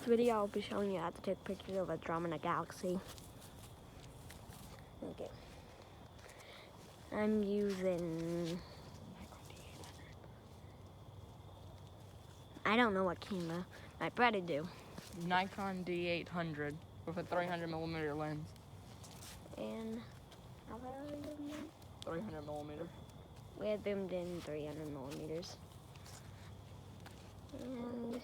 video, I'll be showing you how to take pictures of Andromeda galaxy. Okay. I'm using... I don't know what camera. My brother do. Nikon D800 with a 300mm lens. And how about 300mm. we have zoomed in 300mm. And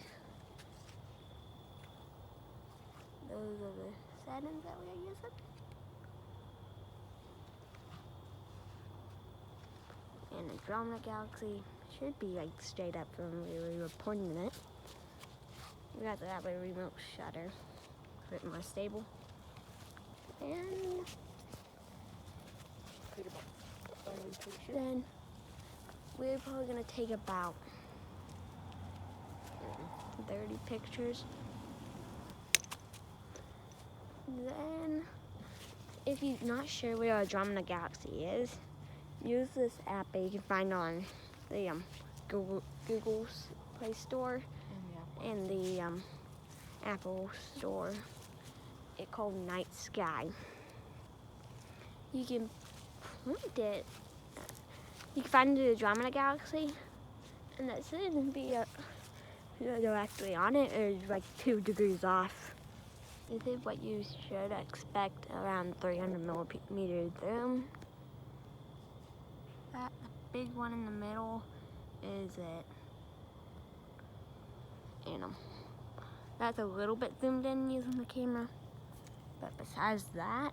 those are the settings that we are using. And Andromeda galaxy should be like straight up from where we were pointing it. We have to have a remote shutter, a bit more stable. And then we're probably gonna take about 30 pictures. Then, if you're not sure where Andromeda galaxy is, use this app that you can find on the Google's Play Store and the Apple Store. It's called Night Sky. You can point it. You can find the Andromeda galaxy, and that shouldn't be directly on it. It's like 2 degrees off. This is what you should expect around 300mm zoom. That big one in the middle is it. And that's a little bit zoomed in using the camera, but besides that,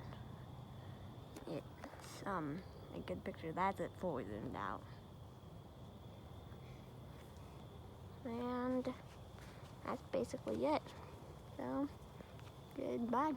it's a good picture. That's it fully zoomed out. And that's basically it. So, goodbye.